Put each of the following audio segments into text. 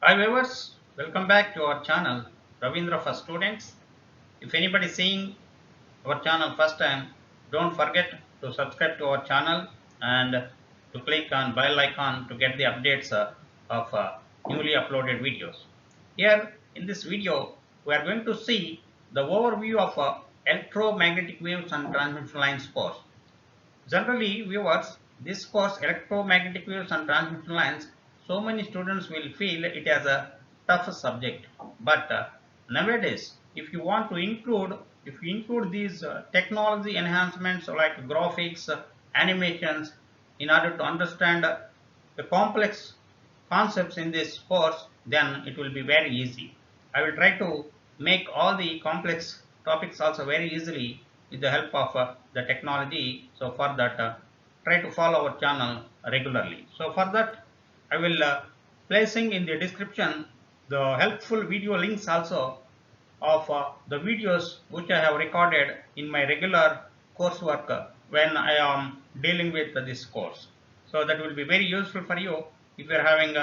Hi viewers, welcome back to our channel Ravindra for Students. If anybody is seeing our channel first time, don't forget to subscribe to our channel and to click on bell icon to get the updates of newly uploaded videos. Here in this video, we are going to see the overview of electromagnetic waves and transmission lines course. Generally, viewers, this course electromagnetic waves and transmission lines, so many students will feel it as a tough subject. But nowadays, if you include these technology enhancements like graphics, animations, in order to understand the complex concepts in this course, then it will be very easy. I will try to make all the complex topics also very easily with the help of the technology. So for that, try to follow our channel regularly. So for that, I will placing in the description the helpful video links also of the videos which I have recorded in my regular coursework when I am dealing with this course. So that will be very useful for you. If you are having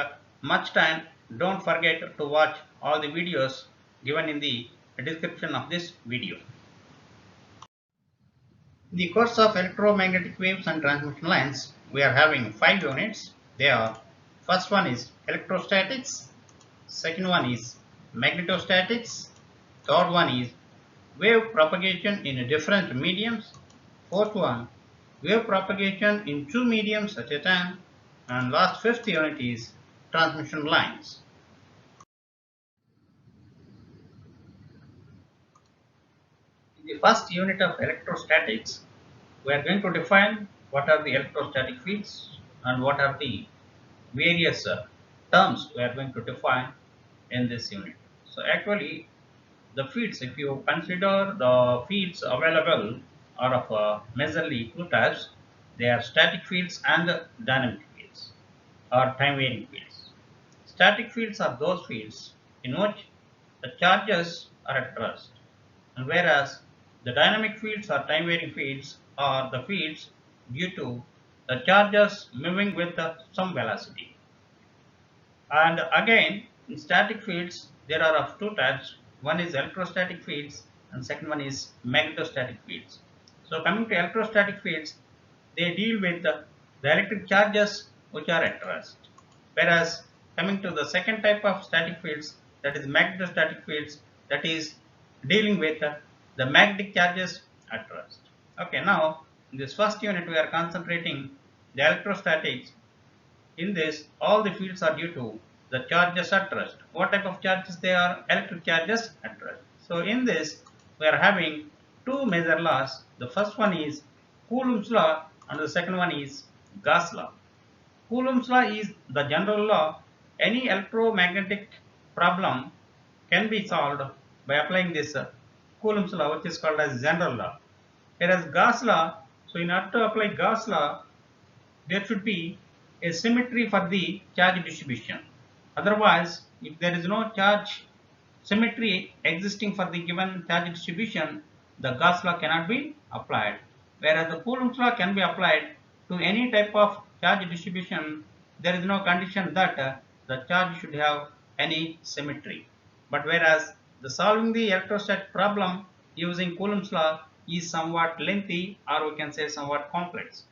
much time, don't forget to watch all the videos given in the description of this video. In the course of electromagnetic waves and transmission lines, we are having 5 units. They are: first one is electrostatics, second one is magnetostatics, third one is wave propagation in different mediums, fourth one wave propagation in two mediums at a time, and last fifth unit is transmission lines. In the first unit of electrostatics, we are going to define what are the electrostatic fields and what are the various terms we are going to define in this unit. So actually the fields, if you consider the fields available are of majorly two types. They are static fields and dynamic fields or time varying fields. Static fields are those fields in which the charges are at rest, and whereas the dynamic fields or time varying fields are the fields due to the charges moving with some velocity. And again, in static fields, there are of two types. One is electrostatic fields and second one is magnetostatic fields. So coming to electrostatic fields, they deal with the electric charges which are at rest. Whereas coming to the second type of static fields, that is magnetostatic fields, that is dealing with the magnetic charges at rest. Okay, now in this first unit we are concentrating the electrostatics. In this, all the fields are due to the charges at rest. What type of charges they are? Electric charges at rest. So in this, we are having two major laws. The first one is Coulomb's law and the second one is Gauss law. Coulomb's law is the general law. Any electromagnetic problem can be solved by applying this Coulomb's law, which is called as general law. Whereas Gauss law, so in order to apply Gauss law, there should be a symmetry for the charge distribution. Otherwise, if there is no charge symmetry existing for the given charge distribution, the Gauss law cannot be applied. Whereas the Coulomb's law can be applied to any type of charge distribution, there is no condition that the charge should have any symmetry. But whereas the solving the electrostatic problem using Coulomb's law is somewhat lengthy, or we can say somewhat complex.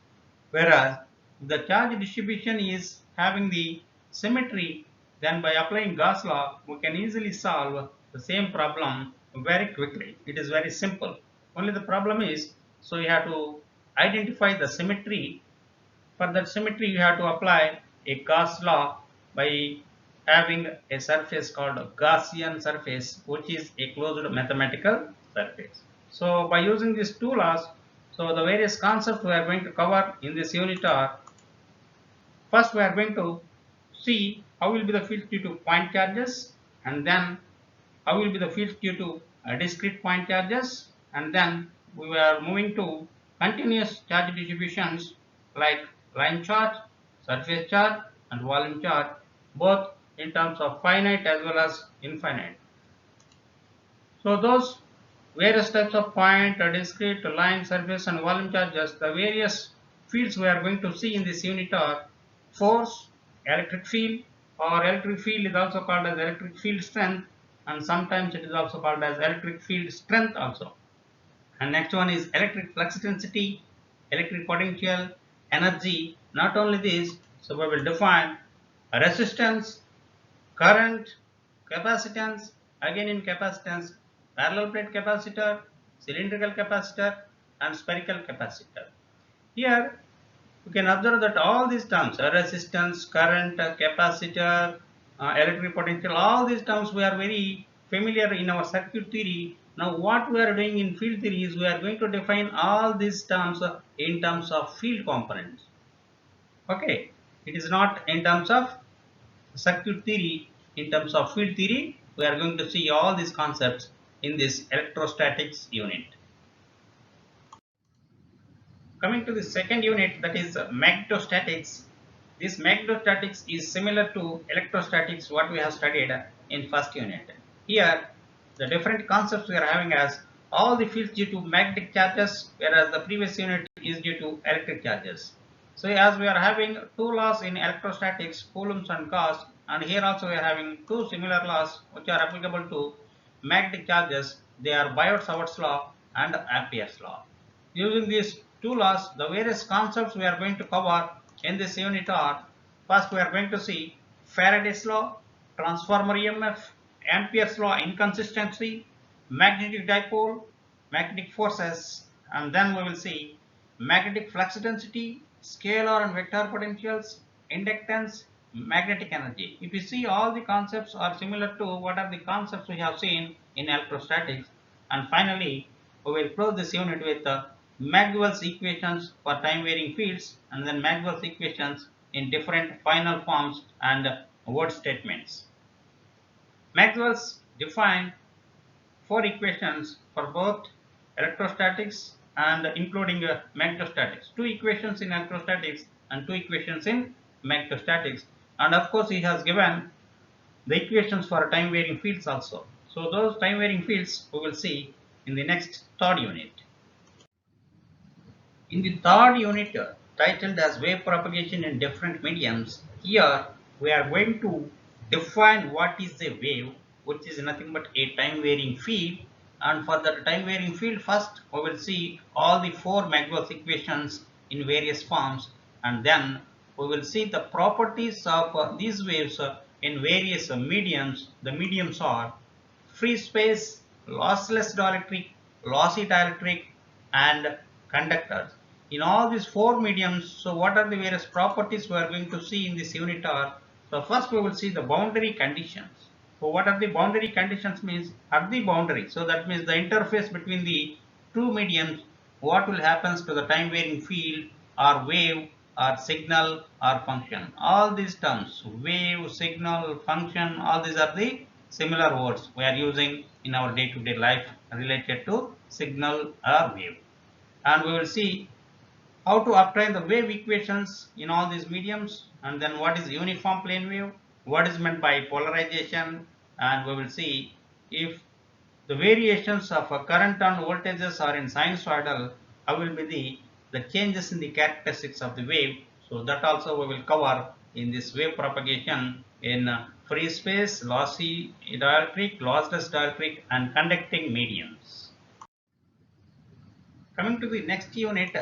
Whereas the charge distribution is having the symmetry, then by applying Gauss law, we can easily solve the same problem very quickly. It is very simple. Only the problem is, so you have to identify the symmetry. For that symmetry, you have to apply a Gauss law by having a surface called a Gaussian surface, which is a closed mathematical surface. So by using these two laws, so the various concepts we are going to cover in this unit are: first we are going to see how will be the fields due to point charges, and then how will be the fields due to discrete point charges, and then we are moving to continuous charge distributions like line charge, surface charge and volume charge, both in terms of finite as well as infinite. So those various types of point, discrete, line, surface and volume charges, the various fields we are going to see in this unit are force, electric field, or electric field is also called as electric field strength, and sometimes it is also called as electric field strength also. And next one is electric flux density, electric potential, energy. Not only this, so we will define resistance, current, capacitance, again in capacitance, parallel plate capacitor, cylindrical capacitor, and spherical capacitor. Here you can observe that all these terms, resistance, current, capacitor, electric potential, all these terms we are very familiar in our circuit theory. Now what we are doing in field theory is we are going to define all these terms in terms of field components. Okay, it is not in terms of circuit theory. In terms of field theory, we are going to see all these concepts in this electrostatics unit. Coming to the second unit, that is magnetostatics. This magnetostatics is similar to electrostatics what we have studied in first unit. Here the different concepts we are having as all the fields due to magnetic charges, whereas the previous unit is due to electric charges. So as we are having two laws in electrostatics, Coulomb's and Gauss, and here also we are having two similar laws which are applicable to magnetic charges. They are Biot-Savart's law and Ampere's law. Using these two laws, the various concepts we are going to cover in this unit are: first we are going to see Faraday's law, transformer EMF, Ampere's law, inconsistency, magnetic dipole, magnetic forces, and then we will see magnetic flux density, scalar and vector potentials, inductance, magnetic energy. If you see, all the concepts are similar to what are the concepts we have seen in electrostatics. And finally, we will close this unit with Maxwell's equations for time varying fields, and then Maxwell's equations in different final forms and word statements. Maxwell's defined four equations for both electrostatics and including magnetostatics. Two equations in electrostatics and two equations in magnetostatics. And of course, he has given the equations for time varying fields also. So those time varying fields we will see in the next third unit. In the third unit, titled as wave propagation in different mediums, here we are going to define what is a wave, which is nothing but a time varying field. And for the time varying field, first we will see all the four Maxwell's equations in various forms, and then we will see the properties of these waves in various mediums. The mediums are free space, lossless dielectric, lossy dielectric, and conductors. In all these four mediums, so what are the various properties we are going to see in this unit are? So first we will see the boundary conditions. So what are the boundary conditions means? At the boundary, so that means the interface between the two mediums, what will happen to the time varying field or wave or signal or function. All these terms, wave, signal, function, all these are the similar words we are using in our day-to-day life related to signal or wave. And we will see how to obtain the wave equations in all these mediums, and then what is uniform plane wave, what is meant by polarization, and we will see if the variations of current and voltages are in sinusoidal, how will be the changes in the characteristics of the wave. So that also we will cover in this wave propagation in free space, lossy dielectric, lossless dielectric, and conducting mediums. Coming to the next unit,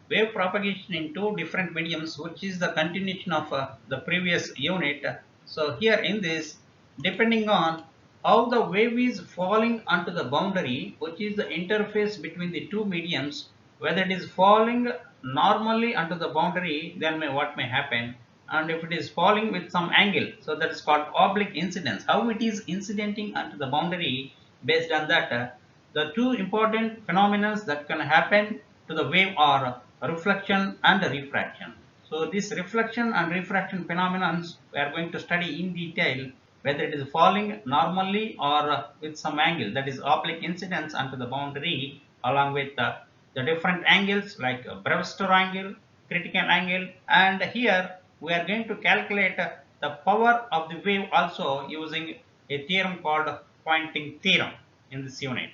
wave propagation in two different mediums, which is the continuation of the previous unit. So here in this, depending on how the wave is falling onto the boundary, which is the interface between the two mediums, whether it is falling normally onto the boundary, then what may happen, and if it is falling with some angle, so that is called oblique incidence, how it is incidenting onto the boundary. Based on that, the two important phenomena that can happen to the wave are reflection and refraction. So this reflection and refraction phenomena we are going to study in detail, whether it is falling normally or with some angle, that is oblique incidence onto the boundary, along with the different angles like Brewster angle, critical angle, and here we are going to calculate the power of the wave also using a theorem called Poynting theorem in this unit.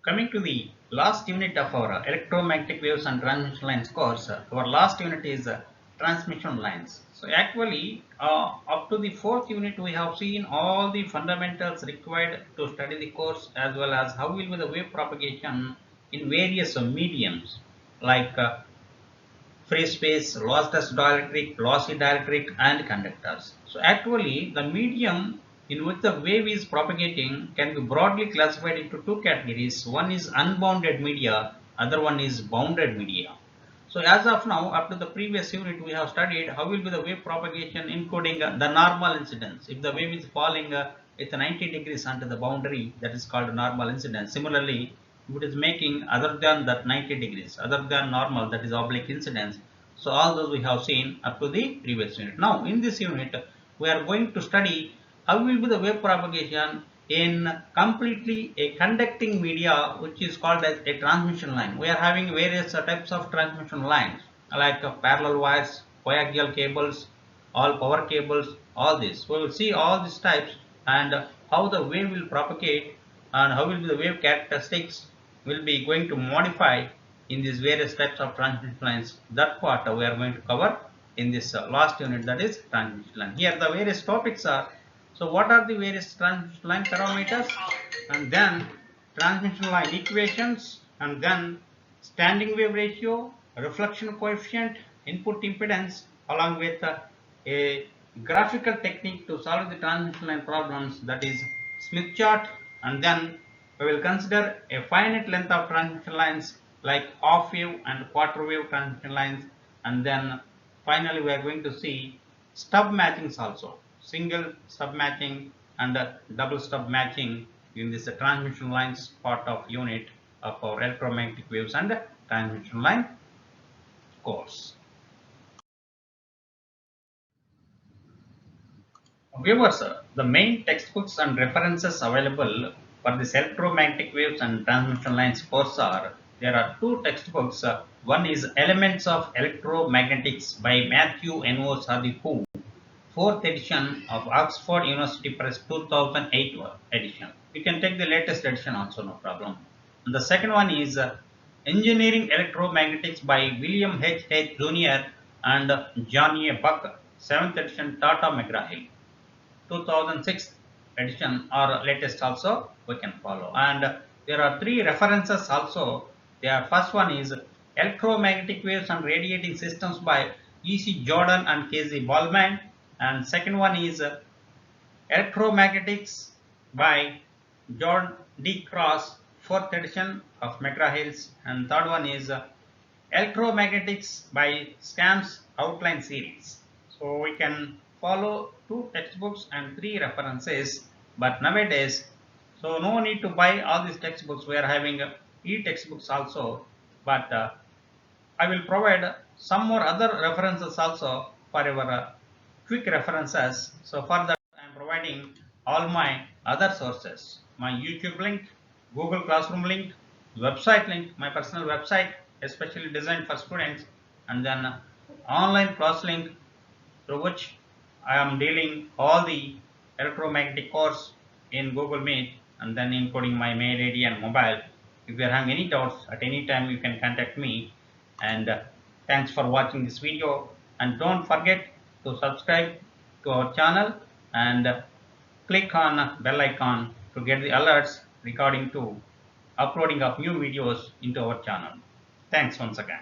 Coming to the last unit of our electromagnetic waves and transmission lines course, our last unit is transmission lines. So actually, up to the fourth unit, we have seen all the fundamentals required to study the course, as well as how will be the wave propagation in various mediums like free space, lossless dielectric, lossy dielectric, and conductors. So actually, the medium in which the wave is propagating can be broadly classified into two categories. One is unbounded media, other one is bounded media. So as of now, up to the previous unit, we have studied how will be the wave propagation, including the normal incidence. If the wave is falling with 90 degrees onto the boundary, that is called normal incidence. Similarly, if it is making other than that 90 degrees, other than normal, that is oblique incidence. So all those we have seen up to the previous unit. Now in this unit, we are going to study how will be the wave propagation in completely a conducting media, which is called as a transmission line. We are having various types of transmission lines like parallel wires, coaxial cables, all power cables, all this. We will see all these types and how the wave will propagate and how will be the wave characteristics will be going to modify in these various types of transmission lines. That part we are going to cover in this last unit, that is transmission line. Here the various topics are, so what are the various transmission line parameters, and then transmission line equations, and then standing wave ratio, reflection coefficient, input impedance, along with a graphical technique to solve the transmission line problems, that is Smith chart, and then we will consider a finite length of transmission lines like half wave and quarter wave transmission lines, and then finally we are going to see stub matchings also, single stub matching and double stub matching in this transmission lines part of unit of our electromagnetic waves and transmission line course. Viewers, the main textbooks and references available for this electromagnetic waves and transmission lines course are, there are two textbooks. One is Elements of Electromagnetics by Matthew N.O. Sadiku, fourth edition of Oxford University Press 2008 edition. You can take the latest edition also, no problem. And the second one is Engineering Electromagnetics by William H. H. Jr. and John A. Buck, 7th edition, Tata McGraw-Hill. 2006 edition or latest also we can follow. And there are three references also. Their first one is Electromagnetic Waves and Radiating Systems by E.C. Jordan and K.Z. Ballman, and second one is Electromagnetics by John D. Cross, 4th edition of McGraw-Hill's, and third one is Electromagnetics by Scamm's Outline Series. So we can follow two textbooks and three references, but nowadays, so no need to buy all these textbooks. We are having e-textbooks also, but I will provide some more other references also for your quick references. So for that I am providing all my other sources, my YouTube link, Google Classroom link, website link, my personal website especially designed for students, and then online class link through which I am dealing all the electromagnetic course in Google Meet, and then including my mail ID and mobile. If you are having any doubts at any time, you can contact me. And thanks for watching this video, and don't forget to subscribe to our channel and click on bell icon to get the alerts regarding to uploading of new videos into our channel. Thanks once again.